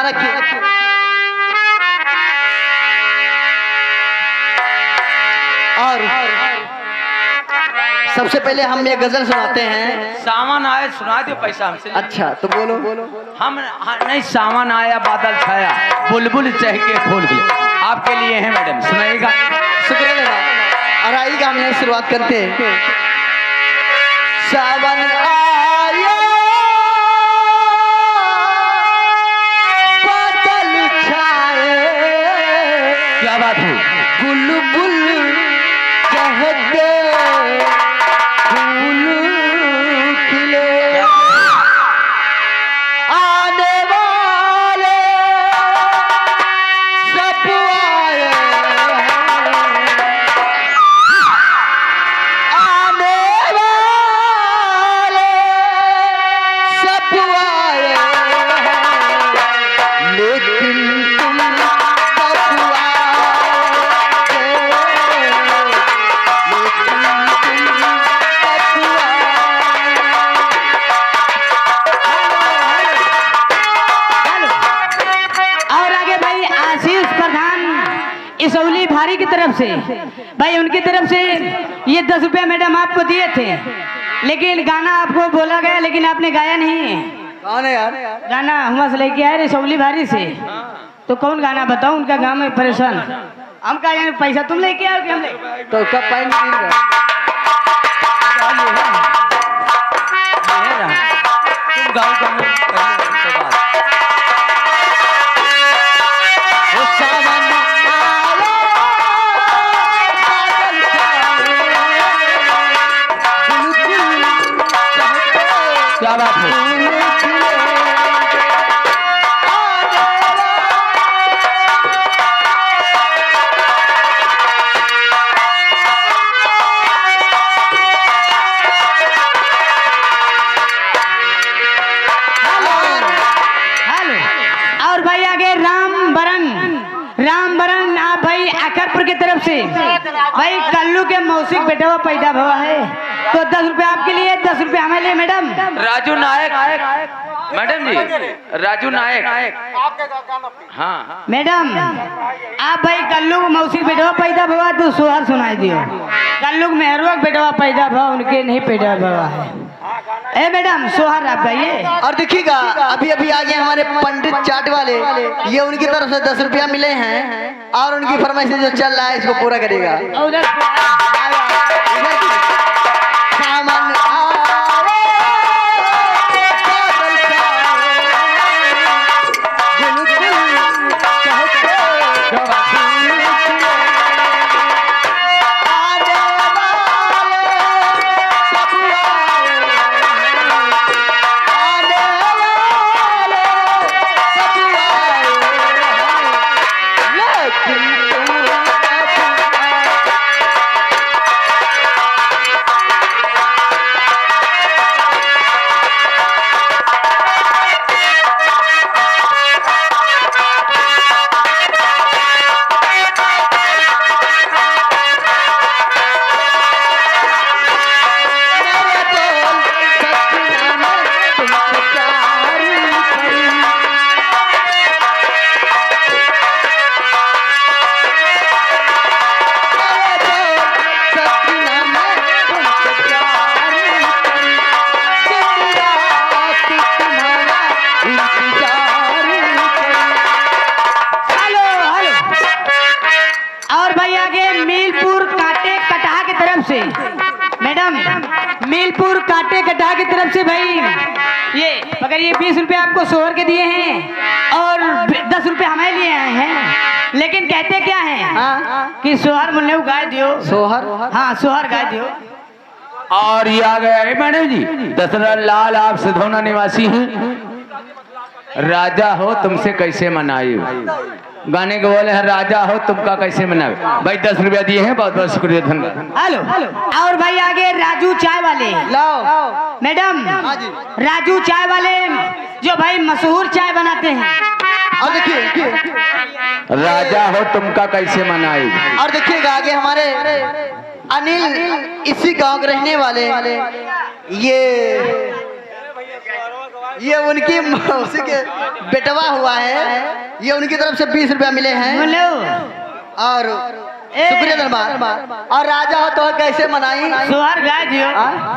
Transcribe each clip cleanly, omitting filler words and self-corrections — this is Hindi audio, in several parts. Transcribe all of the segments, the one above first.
हाँ रखिए। और सबसे पहले हम ये गजल सुनाते हैं। सावन आया सुना दो, पैसा हमसे। अच्छा तो बोलो। हम नहीं, सावन आया बादल छाया बुलबुल चहके फूल खिले, आपके लिए है मैडम, सुनाइएगा। शुक्रिया मैडम। और आइएगा हम यहाँ शुरुआत करते हैं। सावन आया बादल छाए, क्या बात है, बुलबुल चहके फूल खिले, आने वाले सब आए, आने वाले सब आए, लेकिन तुम कब आओगे, इसौली भारी की तरफ से भाई, उनकी तरफ से ये 10 रुपया मैडम आपको दिए थे, लेकिन गाना आपको बोला गया लेकिन आपने गाया नहीं। कौन है यार? गाना हम से लेके आए इसौली भारी से, तो कौन गाना बताओ? उनका गाँव में परेशान, हम कहा जाए पैसा तुम लेके आओ कि हम ले? तो कब पाएंगे? तुम गाँव का क्या बात है, और भाई आगे राम बरन आप भाई आकरपुर की तरफ से भाई कल्लू के मौसिक बेटा हुआ पैदा हुआ है, तो 10 रुपया आपके लिए, 10 रुपया हमें लिए मैडम। राजू नायक मैडम जी, राजू नायक। हाँ मैडम आप भाई कल्लू मौसिक बेटा हुआ पैदा हुआ तो सोहर सुनाई दियो, कल्लू मेहरुआ बेटा हुआ पैदा हुआ, उनके नहीं पैदा हुआ है। ए मैडम सोहर आप गाइए। और देखिएगा अभी अभी आगे हमारे पंडित चाट वाले, ये उनकी तरफ से 10 रुपया मिले हैं और उनकी फरमाइश जो चल रहा है इसको पूरा करेगा। सावन मैडम मीलपुर काटे कटा की तरफ से भाई ये अगर ये 20 रुपए आपको सोहर के दिए हैं और 10 रुपए हमें लिए आए हैं, लेकिन कहते क्या हैं कि सोहर मुन्ने गाय दियो। सोहर? हाँ सोहर गाय दियो। और ये आ गया है मैडम जी, दशरथ लाल आप सिधौना निवासी हैं, राजा हो तुमसे कैसे मनाए, गाने के बोले हैं राजा हो तुमका कैसे मनाए। भाई 10 रुपया दिए हैं, बहुत बहुत शुक्रिया, धन्यवाद। हेलो और भाई आगे राजू चाय वाले लाओ मैडम, राजू चाय वाले जो भाई मशहूर चाय बनाते हैं। और देखिए राजा हो तुमका कैसे मनाए। और देखिएगा आगे हमारे अनिल इसी गांव के रहने वाले, ये उनकी मौसी के बेटवा हुआ है ये उनकी तरफ से 20 रुपया मिले हैं। बोलो और शुक्रिया दरबार। और राजा हो तो कैसे मनाई? सोहर गाय दियो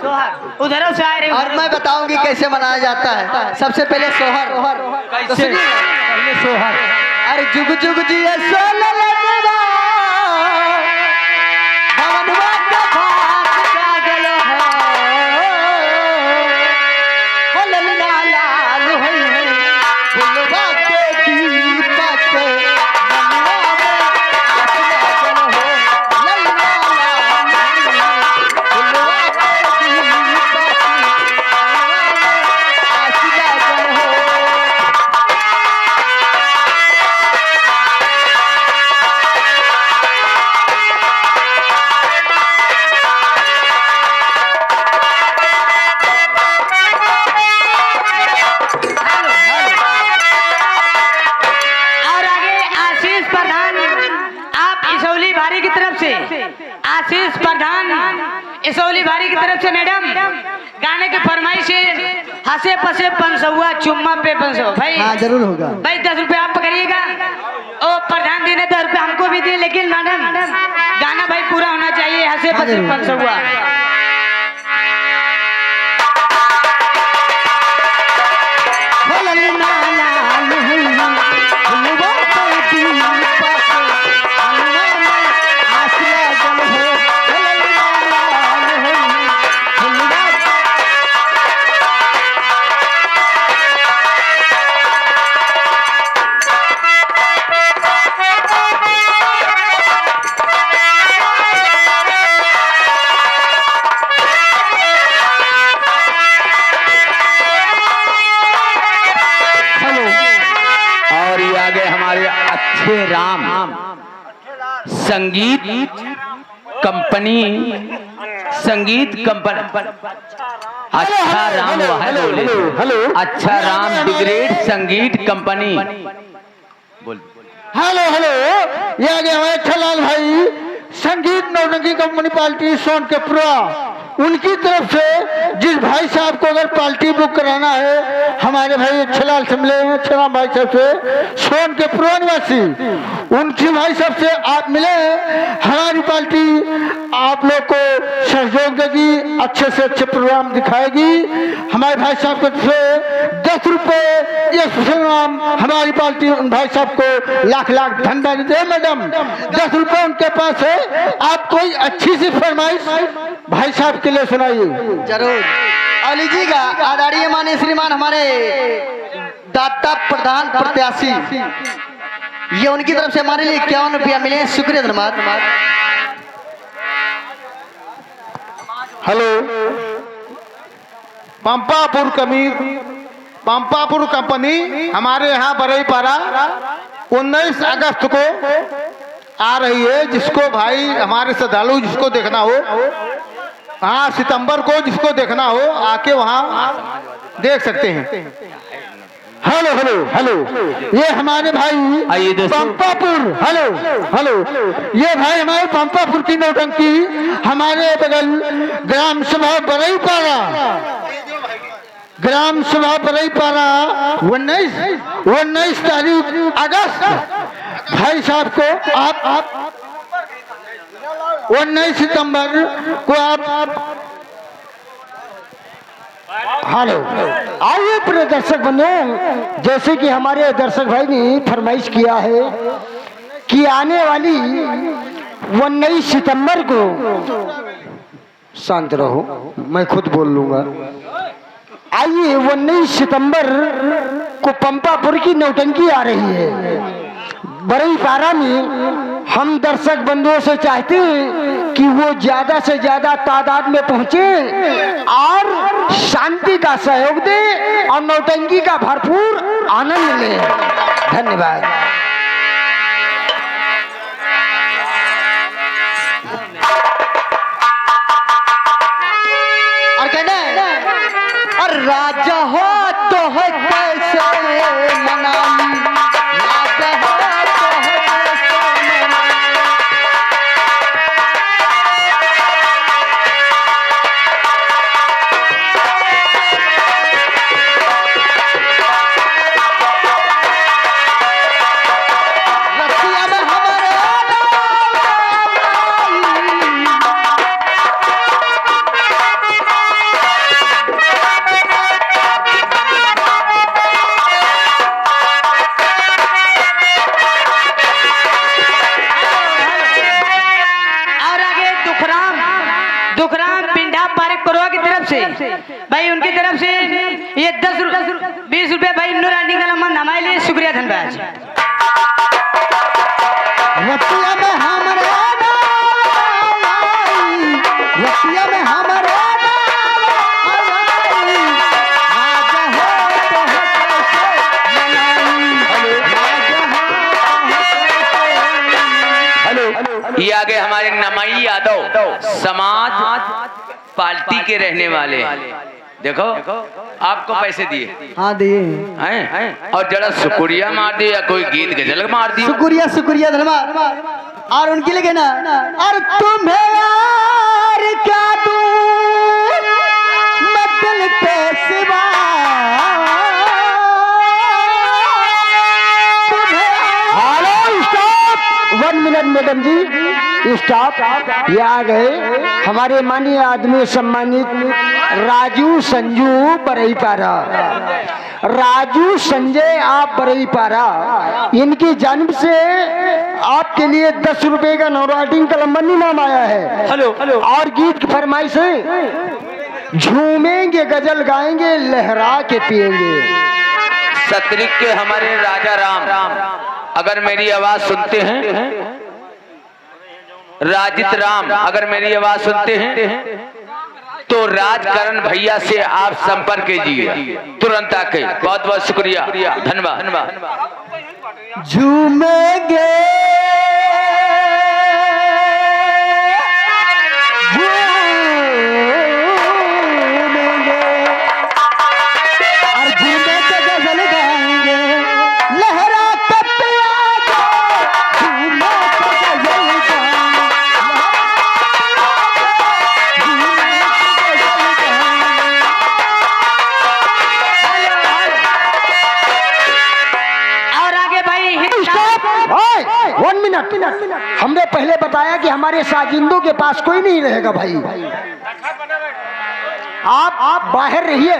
सोहर उधरों से आ रहे और मैं बताऊंगी कैसे मनाया जाता है। सबसे पहले सोहर तो कैसे? सुनिए। पहले सोहर। अरे जुग जुग जिए सोललनवा, भवनवा का भात जागल है, हो ललना लाल होई है, फुलवा के दीपक मनवा में आस लागल हो, ललना लाल होई है, फुलवा के दीपक मनवा में आस लागल हो। और आगे आशीष प्रधान आप इसौली भारी की तरफ से आशीष प्रधान इसौली भारी की तरफ से मैडम गाने की फरमाइश है। हंसे पसे 500 चुम्मा पे 500 भाई। हाँ जरूर होगा। भाई 10 रुपए आप पकड़िएगा। ओ प्रधान जी ने 10 रुपए हमको भी दिए, लेकिन मैडम गाना भाई पूरा होना चाहिए। हंसे हाँ, पसे जरूर। 500 ललना लाल होई है, फुलवा के दीपक मनवा में आस लागल हो, ललना लाल होई है, फुलवा और ये आगे हमारे अच्छे राम संगीत कंपनी अच्छा राम हेलो अच्छा राम डिग्रेड संगीत कंपनी बोल। हेलो ये आगे हमारे छलाल भाई संगीत नौटंकी कंपनी पार्टी सोन के पुरा, उनकी तरफ से जिस भाई साहब को अगर पार्टी बुक कराना है, हमारे भाई छलाल से मिले हैं, छलाल भाई साहब से सोन के पुरा निवासी, उनसे भाई साहब से आप मिले हैं। हमारी पार्टी आप लोग को सहयोग देगी, अच्छे से अच्छे प्रोग्राम दिखाएगी। हमारे भाई साहब की तरफ से 10 रुपए ये प्रोग्राम हमारी पार्टी उन भाई साहब को लाख लाख धन्यवाद दे। मैडम 10 रुपए उनके पास है, आप कोई अच्छी सी फरमाइश भाई साहब के लिए सुनाइए। जरूर। और लीजिएगा आदरणीय माननीय श्रीमान हमारे दाता प्रधान प्रत्याशी, ये उनकी तरफ से हमारे लिए 51 रुपया मिले। शुक्रिया धन्यवाद। हेलो पंपापुर कंपनी हमारे यहाँ बरईपारा 19 अगस्त को आ रही है। जिसको भाई हमारे श्रद्धालु जिसको देखना हो, हाँ सितंबर को जिसको देखना हो आके वहाँ देख सकते हैं। हेलो ये हमारे भाई आइए दोस्तों। पंपापुर हेलो ये भाई हमारे पंपापुर की नौटंकी हमारे बगल ग्राम सभा बरईपारा 19 तारीख अगस्त भाई साहब को आप 19 सितंबर को आप हेलो आइए प्रिय दर्शक बंधुओं, जैसे कि हमारे दर्शक भाई ने फरमाइश किया है कि आने वाली 19 सितंबर को, शांत रहो मैं खुद बोल लूंगा। आइए 19 सितंबर को पंपापुर की नौटंकी आ रही है बरईपारा में। हम दर्शक बंधुओं से चाहते हैं कि वो ज्यादा से ज्यादा तादाद में पहुंचे और शांति का सहयोग दे और नौटंकी का भरपूर आनंद लें। धन्यवाद। और कहना और राजा हो तो है कैसे मनाई, राजा हो तो है कैसे मनाई। से भाई उनकी तरफ से ये 20 रुपए भाई नूरानी कलमंद हमारे लिए शुक्रिया धन्यवाद। रतिया में हमरे रतिया में हमरे ये आगे हमारे नमई यादव समाज पार्टी के रहने वाले देखो आपको पैसे दिए हाँ दिए हैं और जरा शुक्रिया मार दिए या कोई गीत गजल मार दी। शुक्रिया शुक्रिया धन्यवाद। और उनके लिए ना और तुम्हें यार क्या दूं मैं दिल के सिवा हेलो स्टॉप 1 मिनट मैडम जी स्टॉप। ये आ गए हमारे माननीय आदमी सम्मानित राजू संजू बरईपारा, राजू संजय आप बरईपारा, इनकी जन्म से आपके लिए 10 रुपए का नवराटिंग कलमबंदी नाम आया है। हेलो हेलो और गीत की फरमाइश है झूमेंगे गजल गाएंगे लहरा के पिएंगे। सतरिक के हमारे राजा राम अगर मेरी आवाज सुनते हैं, राजित राम अगर मेरी आवाज सुनते हैं तो राजकरण भैया से आप संपर्क कीजिए तुरंत आके। बहुत बहुत शुक्रिया धन्यवाद। झूमेंगे और झूमे के गजल गाएंगे लहरा के पिएंगे झूमे के गजल गाएंगे और आगे भाई ओए 1 मिनट, हमने पहले बताया कि हमारे साजिंदों के पास कोई नहीं रहेगा भाई। आप बाहर रहिए।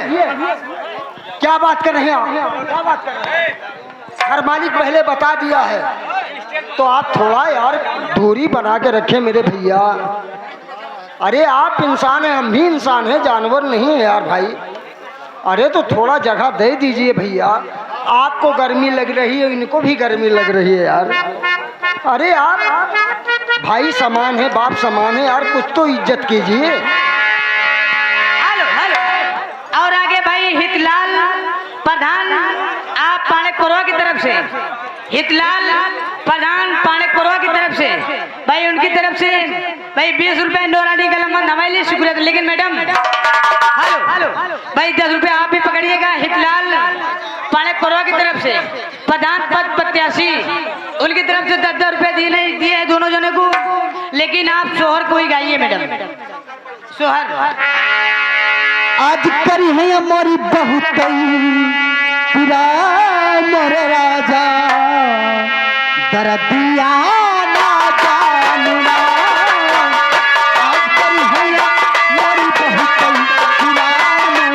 क्या बात कर रहे हैं आप? क्या बात कर रहे हैं? घर मालिक पहले बता दिया है तो आप थोड़ा यार दूरी बना के रखें मेरे भैया। अरे आप इंसान हैं, हम भी इंसान हैं, जानवर नहीं है यार भाई। अरे तो थोड़ा जगह दे दीजिए भैया। आपको गर्मी लग रही है, इनको भी गर्मी लग रही है यार। अरे आप भाई समान है, बाप समान है यार, कुछ तो इज्जत कीजिए। Hello hello. और आगे भाई हितलाल प्रधान आप पाणकपुरवा की तरफ से, हितलाल प्रधान पाणकपुरवा की तरफ से भाई उनकी तरफ से भाई 20 रुपए नौरानी कलमबंद हमारे लिए शुक्रिया। लेकिन मैडम हेलो भाई 10 रुपए आप भी पकड़िएगा। हितलाल पाणकपुरवा की तरफ से प्रधान पद प्रत्याशी उनकी तरफ से 10 रुपए दिए हैं दोनों जने को। लेकिन आप सोहर को ही गाइए मैडम, सोहर। आज करी है हमारी बहुत पूरा मोर राजा दर्दिया ना जानना। आज करी है हमारी बहुत पूरा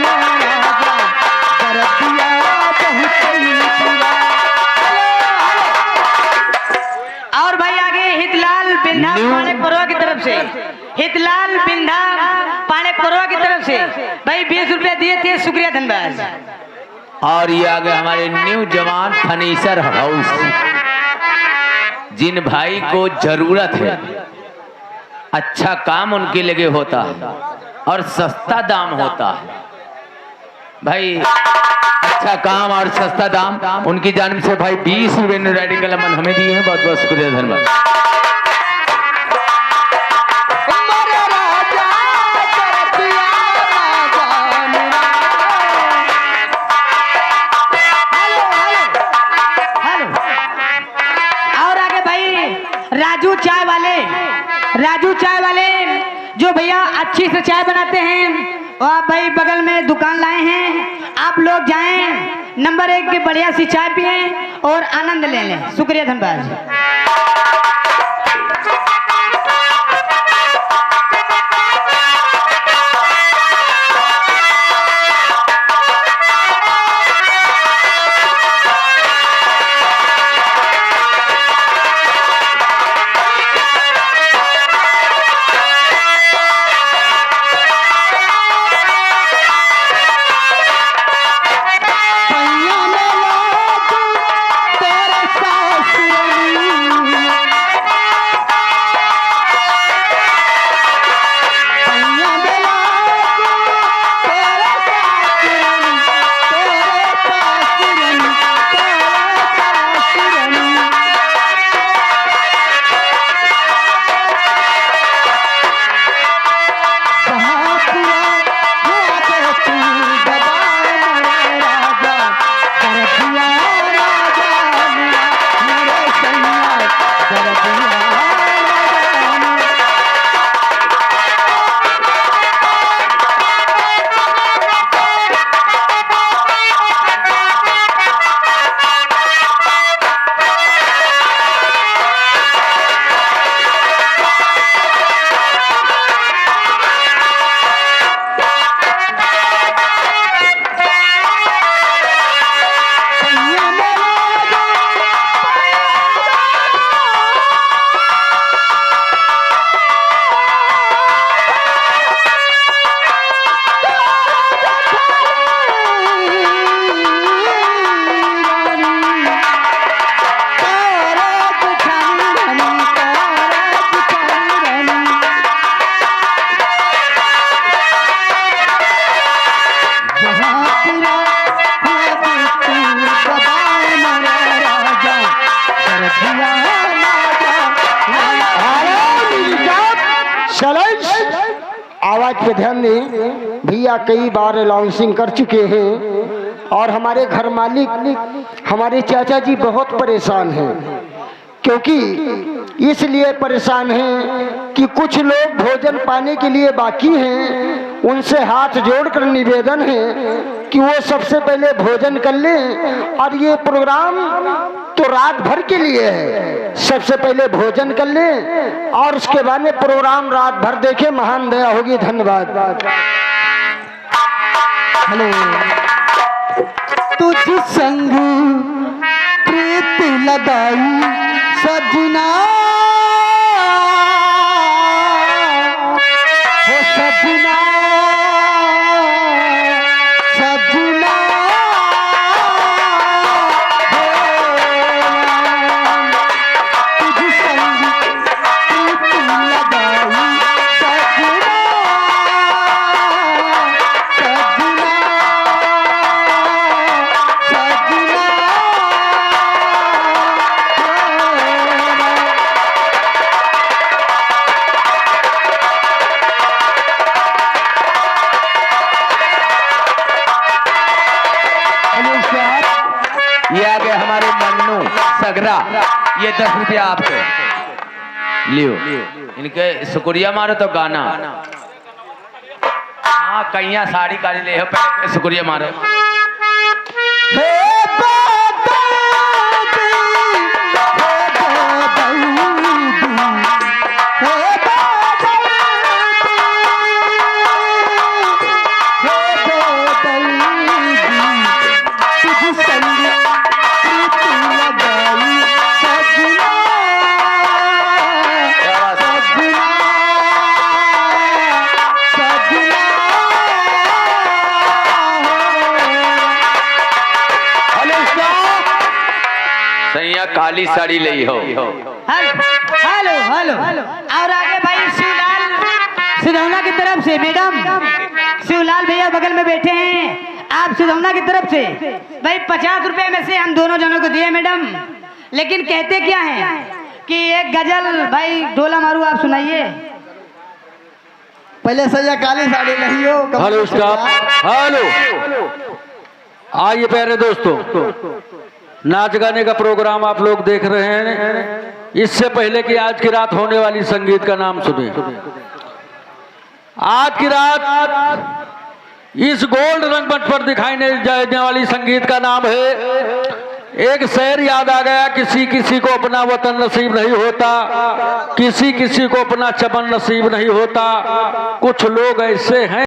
मोर राजा दर्दिया बहुत पूरा। और भाई आगे हितलाल बिंधा पाणकपुरवा की तरफ से, हितलाल बिंधा पाणकपुरवा की तरफ से भाई 20 रुपए दिए थे, शुक्रिया धन्यवाद। और ये आगे हमारे न्यू जवान फर्नीचर हाउस, जिन भाई को जरूरत है, अच्छा काम उनके लगे होता है और सस्ता दाम होता है भाई। अच्छा काम और सस्ता दाम उनकी जानिब से भाई 20 रुपए नौरानी कलमबंद हमें दिए हैं। बहुत बहुत शुक्रिया धन्यवाद। राजू चाय वाले जो भैया अच्छी से चाय बनाते हैं, और आप भाई बगल में दुकान लाए हैं, आप लोग जाएं नंबर 1 की बढ़िया सी चाय पिएं और आनंद ले लें। शुक्रिया धन्यवाद। आवाज पे ध्यान दें। भैया कई बार अनाउंसिंग कर चुके हैं और हमारे घर मालिक हमारे चाचा जी बहुत परेशान हैं, क्योंकि इसलिए परेशान हैं कि कुछ लोग भोजन पाने के लिए बाकी हैं। उनसे हाथ जोड़कर निवेदन है कि वो सबसे पहले भोजन कर लें, और ये प्रोग्राम तो रात भर के लिए है। सबसे पहले भोजन कर लें और उसके बाद में प्रोग्राम रात भर देखें। महान दया होगी। धन्यवाद। हेलो। तुझ संग प्रीत लगाई सजना, हो सजना, सजना, तुझ संग प्रीत लगाई सजना, सजना, सजना। ये आ गए हमारे मन्नू सगरा, ये 10 रुपया आपको लियो। इनके शुक्रिया मारो तो गाना। हाँ कैया साड़ी काली ले हो, पहले शुक्रिया मारो। सैया काली साड़ी ले हो। Hello hello hello. और आगे भाई शिवलाल सिधौना की तरफ से मैडम, शिवलाल भैया बगल में बैठे हैं। आप सिधौना की तरफ से भाई 50 रुपए में से हम दोनों जनों को दिए मैडम, लेकिन कहते क्या हैं कि एक गजल भाई ढोला मारू आप सुनाइए। पहले सैया काली साड़ी नहीं हो। Hello staff, hello. आइए प्यारे दोस्तों, नाच गाने का प्रोग्राम आप लोग देख रहे हैं। इससे पहले कि आज की रात होने वाली संगीत का नाम सुने। आज की रात इस गोल्ड रंगमंच पर दिखाई जाने वाली संगीत का नाम है। एक शेर याद आ गया, किसी किसी को अपना वतन नसीब नहीं होता, किसी किसी को अपना चमन नसीब नहीं होता। कुछ लोग ऐसे हैं